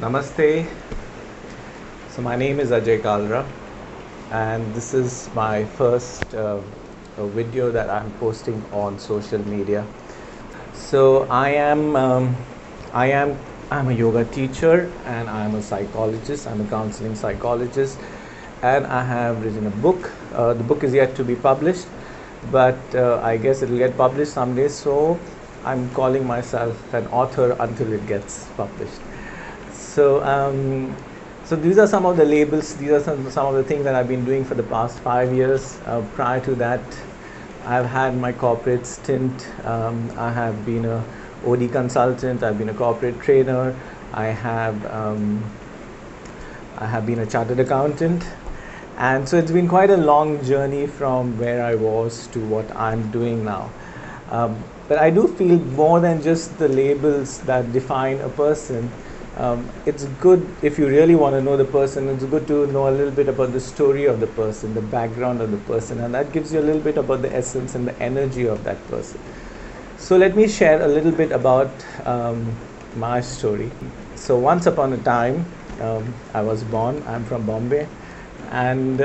Namaste. So my name is Ajay Kalra, and this is my first video that I'm posting on social media. So I'm a yoga teacher, and I'm a psychologist. I'm a counseling psychologist, and I have written a book. The book is yet to be published, but I guess it will get published someday. So I'm calling myself an author until it gets published. So these are some of the labels. These are some of the things that I've been doing for the past 5 years. Prior to that, I've had my corporate stint. I have been a OD consultant. I've been a corporate trainer. I have been a chartered accountant, and so it's been quite a long journey from where I was to what I'm doing now. But I do feel more than just the labels that define a person. It's good, if you really want to know the person, it's good to know a little bit about the story of the person, the background of the person, and that gives you a little bit about the essence and the energy of that person. So let me share a little bit about my story. So once upon a time, I was born. I'm from Bombay, and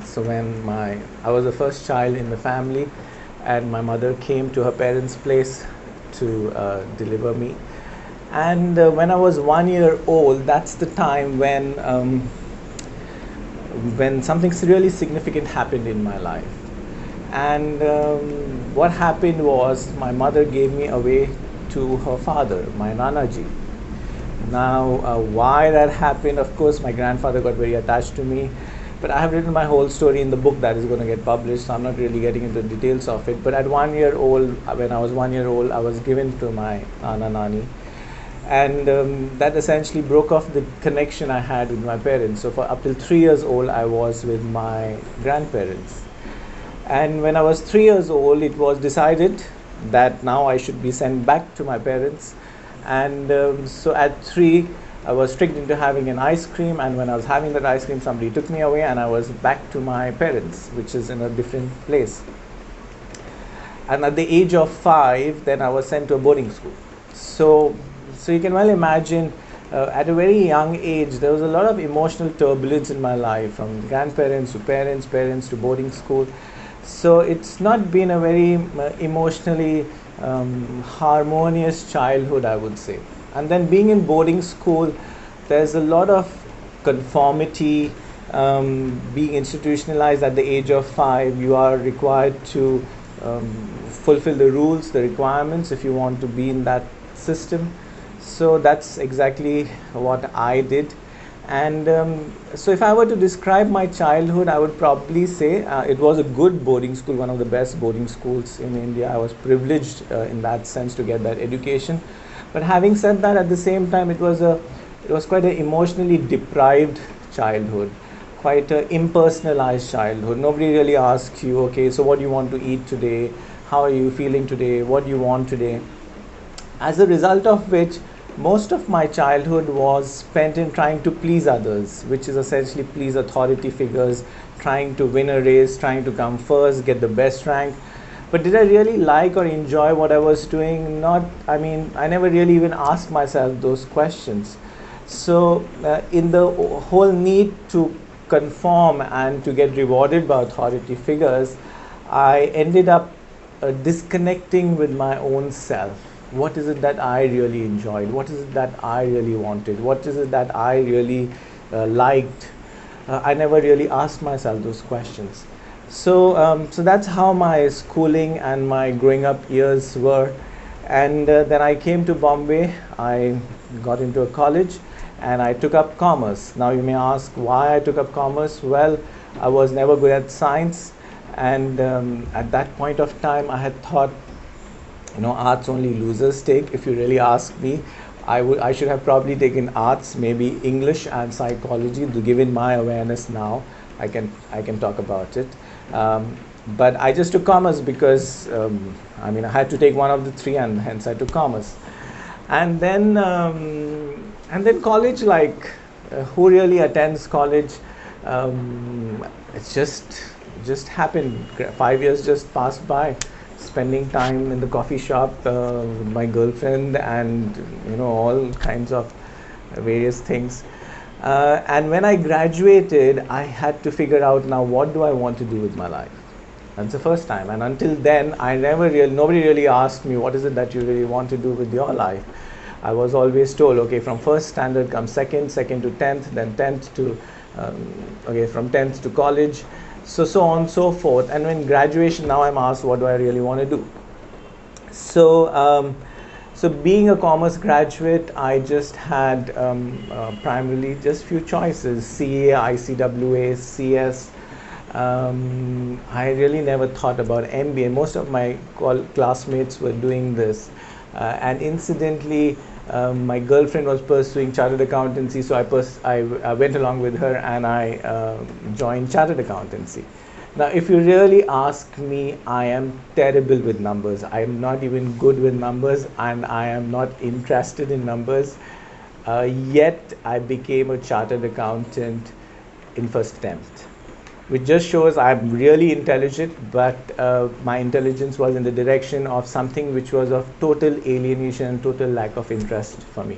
so when I was the first child in the family, and my mother came to her parents' place to deliver me. And when I was 1 year old, that's the time when something really significant happened in my life. And what happened was my mother gave me away to her father, my Nanaji. Now, why that happened, of course, my grandfather got very attached to me. But I have written my whole story in the book that is going to get published, so I'm not really getting into the details of it. But at 1 year old, when I was 1 year old, I was given to my Nana Nani. And that essentially broke off the connection I had with my parents. So for up till 3 years old, I was with my grandparents. And when I was 3 years old, it was decided that now I should be sent back to my parents. And so at 3, I was tricked into having an ice cream. And when I was having that ice cream, somebody took me away, and I was back to my parents, which is in a different place. And at the age of 5, then I was sent to a boarding school. So you can well imagine, at a very young age, there was a lot of emotional turbulence in my life, from grandparents to parents, parents to boarding school. So it's not been a very emotionally harmonious childhood, I would say. And then being in boarding school, there's a lot of conformity. Being institutionalized at the age of 5, you are required to fulfill the rules, the requirements, if you want to be in that system. So that's exactly what I did. And so if I were to describe my childhood, I would probably say it was a good boarding school, one of the best boarding schools in India. I was privileged in that sense to get that education. But having said that, at the same time, it was quite an emotionally deprived childhood, quite an impersonalized childhood. Nobody really asks you, okay, so what do you want to eat today? How are you feeling today? What do you want today? As a result of which, most of my childhood was spent in trying to please others, which is essentially please authority figures, trying to win a race, trying to come first, get the best rank. But did I really like or enjoy what I was doing? I never really even asked myself those questions. So in the whole need to conform and to get rewarded by authority figures, I ended up disconnecting with my own self. What is it that I really enjoyed? What is it that I really wanted? What is it that I really liked? I never really asked myself those questions. So that's how my schooling and my growing up years were. And then I came to Bombay. I got into a college, and I took up commerce. Now you may ask why I took up commerce. Well, I was never good at science, and at that point of time, I had thought, arts only losers take. If you really ask me, I should have probably taken arts, maybe English and psychology. Given my awareness now, I can talk about it. But I just took commerce because I had to take one of the three, and hence I took commerce. And then college, who really attends college? It's just happened. 5 years just passed by. spending time in the coffee shop with my girlfriend, and all kinds of various things. And when I graduated, I had to figure out, now what do I want to do with my life. That's the first time. And until then, nobody really asked me, what is it that you really want to do with your life. I was always told, okay, from first standard comes second, second to 10th, then 10th to from 10th to college, so on and so forth. And when graduation, now I'm asked, what do I really want to do? So being a commerce graduate, I just had primarily just few choices: CA, ICWA, CS. I really never thought about MBA. Most of my classmates were doing this, and incidentally, my girlfriend was pursuing chartered accountancy, so I went along with her, and I joined chartered accountancy. Now, if you really ask me, I am terrible with numbers. I am not even good with numbers, and I am not interested in numbers. Yet, I became a chartered accountant in first attempt, which just shows I'm really intelligent, but my intelligence was in the direction of something which was of total alienation and total lack of interest for me.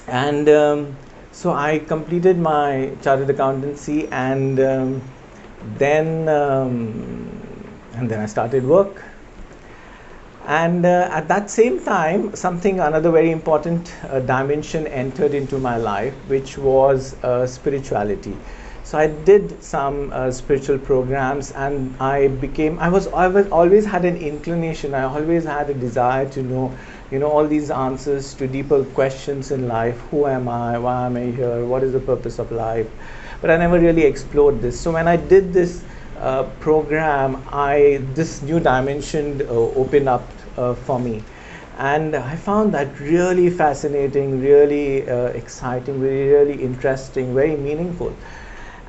And so I completed my chartered accountancy, and then I started work. And at that same time, another very important dimension entered into my life, which was spirituality. So I did some spiritual programs, and I always had an inclination. I always had a desire to know, all these answers to deeper questions in life. Who am I? Why am I here? What is the purpose of life? But I never really explored this. So when I did this program, this new dimension opened up for me. And I found that really fascinating, really exciting, really interesting, very meaningful.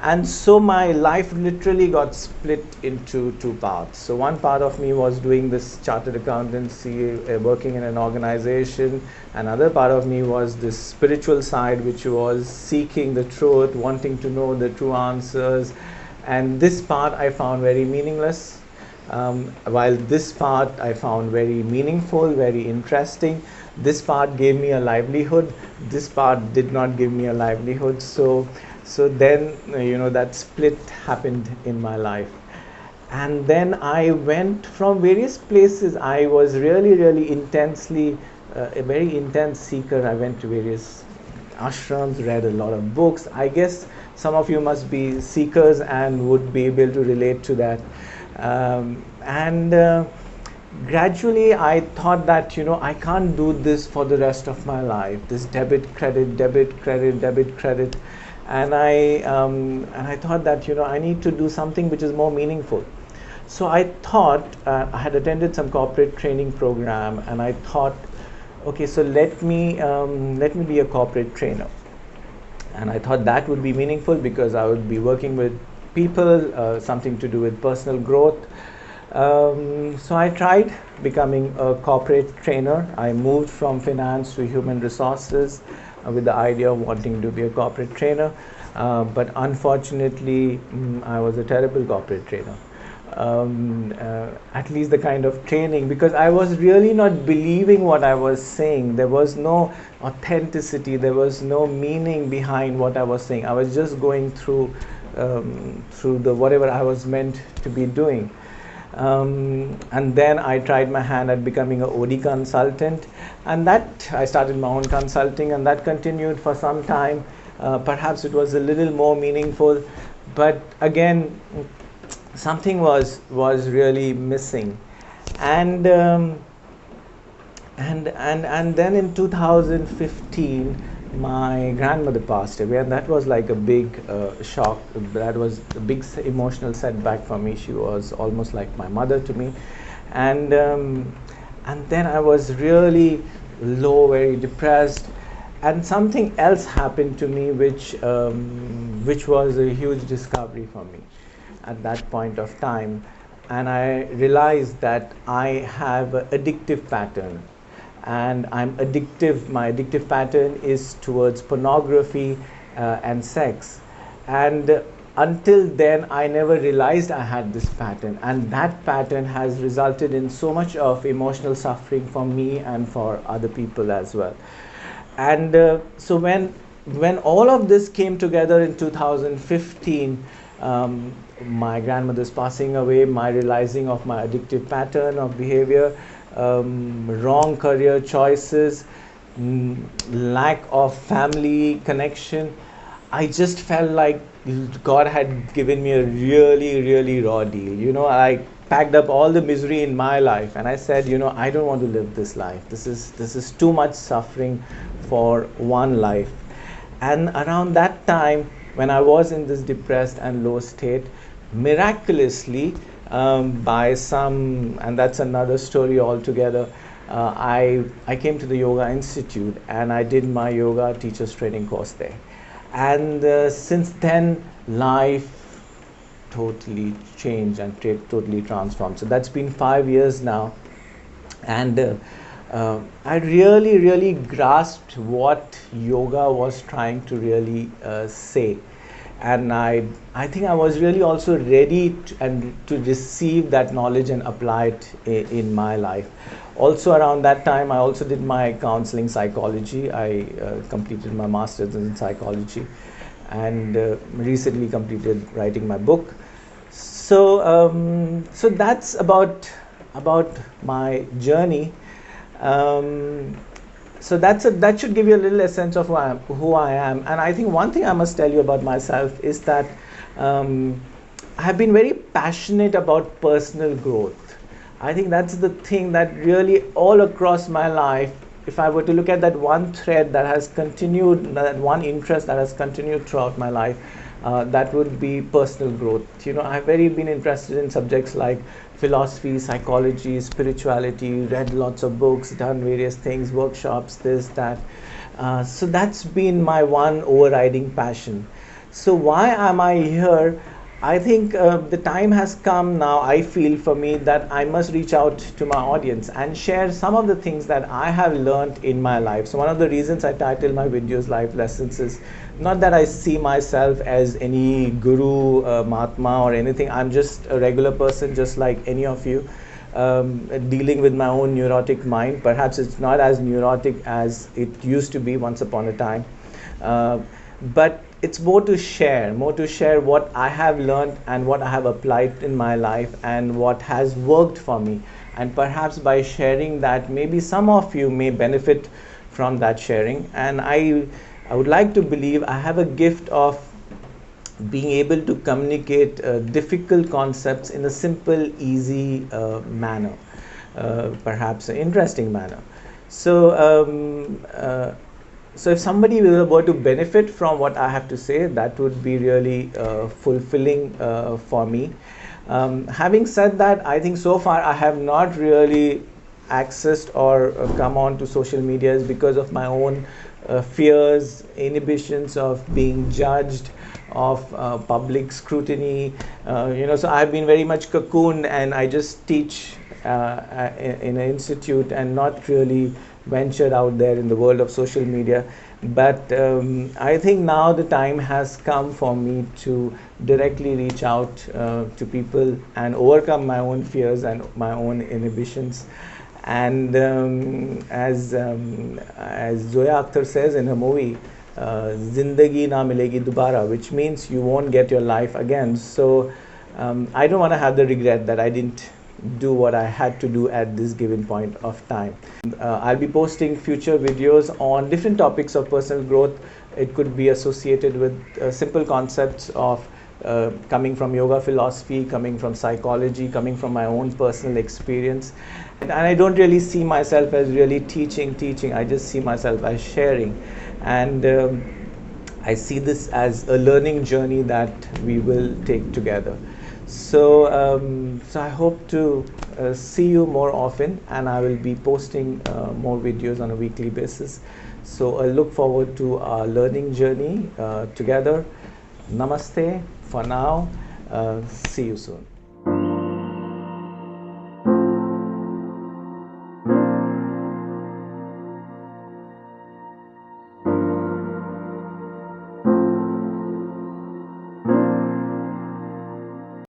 And so my life literally got split into two parts. So one part of me was doing this chartered accountancy, working in an organization. Another part of me was this spiritual side, which was seeking the truth, wanting to know the true answers. And this part I found very meaningless, while this part I found very meaningful, very interesting. This part gave me a livelihood. This part did not give me a livelihood. So then, that split happened in my life. And then I went from various places. I was really, really intensely, a very intense seeker. I went to various ashrams, read a lot of books. I guess some of you must be seekers and would be able to relate to that. Gradually I thought that, I can't do this for the rest of my life. This debit, credit, debit, credit, debit, credit. And I thought that, I need to do something which is more meaningful. So I thought, I had attended some corporate training program, and I thought, okay, so let me be a corporate trainer. And I thought that would be meaningful because I would be working with people, something to do with personal growth. So I tried becoming a corporate trainer. I moved from finance to human resources with the idea of wanting to be a corporate trainer, but unfortunately I was a terrible corporate trainer, at least the kind of training, because I was really not believing what I was saying. There was no authenticity, there was no meaning behind what I was saying. I was just going through the whatever I was meant to be doing. And then I tried my hand at becoming an OD consultant, and that I started my own consulting, and that continued for some time. Perhaps it was a little more meaningful, but again, something was really missing. And then in 2015, my grandmother passed away, and that was like a big shock. That was a big emotional setback for me. She was almost like my mother to me, and then I was really low, very depressed. And something else happened to me, which was a huge discovery for me at that point of time, and I realized that I have an addictive pattern. And I'm addictive. My addictive pattern is towards pornography and sex. And until then, I never realized I had this pattern, and that pattern has resulted in so much of emotional suffering for me and for other people as well. And so when all of this came together in 2015, my grandmother's passing away, my realizing of my addictive pattern of behavior, wrong career choices, lack of family connection, I just felt like God had given me a really, really raw deal. I packed up all the misery in my life, and I said, I don't want to live this life. This is too much suffering for one life. And around that time, when I was in this depressed and low state, miraculously, by some, and that's another story altogether, I came to the Yoga Institute and I did my yoga teacher's training course there. And since then, life totally changed and totally transformed. So that's been 5 years now. And I really, really grasped what yoga was trying to really say. And I think I was really also ready to receive that knowledge and apply it in my life. Also around that time, I also did my counselling psychology. I completed my master's in psychology, and recently completed writing my book. So that's about my journey. So that should give you a little sense of who I am. And I think one thing I must tell you about myself is that I have been very passionate about personal growth. I think that's the thing that really all across my life, if I were to look at that one thread that has continued, that one interest that has continued throughout my life, that would be personal growth. I've very been interested in subjects like philosophy, psychology, spirituality, read lots of books, done various things, workshops, this, that. So that's been my one overriding passion. So why am I here? I think the time has come now, I feel, for me, that I must reach out to my audience and share some of the things that I have learned in my life. So one of the reasons I title my videos Life Lessons is not that I see myself as any guru, Mahatma or anything. I'm just a regular person, just like any of you, dealing with my own neurotic mind. Perhaps it's not as neurotic as it used to be once upon a time. But it's more to share what I have learned and what I have applied in my life and what has worked for me. And perhaps by sharing that, maybe some of you may benefit from that sharing. And I would like to believe I have a gift of being able to communicate difficult concepts in a simple, easy manner, perhaps an interesting manner. So if somebody were to benefit from what I have to say, that would be really fulfilling for me. Having said that, I think so far I have not really accessed or come on to social medias because of my own fears, inhibitions of being judged, of public scrutiny. So I've been very much cocooned, and I just teach in an institute and not really ventured out there in the world of social media. But I think now the time has come for me to directly reach out to people and overcome my own fears and my own inhibitions. And as Zoya Akhtar says in her movie, Zindagi na milegi dobara, which means you won't get your life again. So I don't want to have the regret that I didn't do what I had to do at this given point of time. I'll be posting future videos on different topics of personal growth. It could be associated with simple concepts of coming from yoga philosophy, coming from psychology, coming from my own personal experience. And I don't really see myself as really teaching. I just see myself as sharing. And I see this as a learning journey that we will take together. So I hope to see you more often, and I will be posting more videos on a weekly basis. So I look forward to our learning journey together. Namaste for now. See you soon.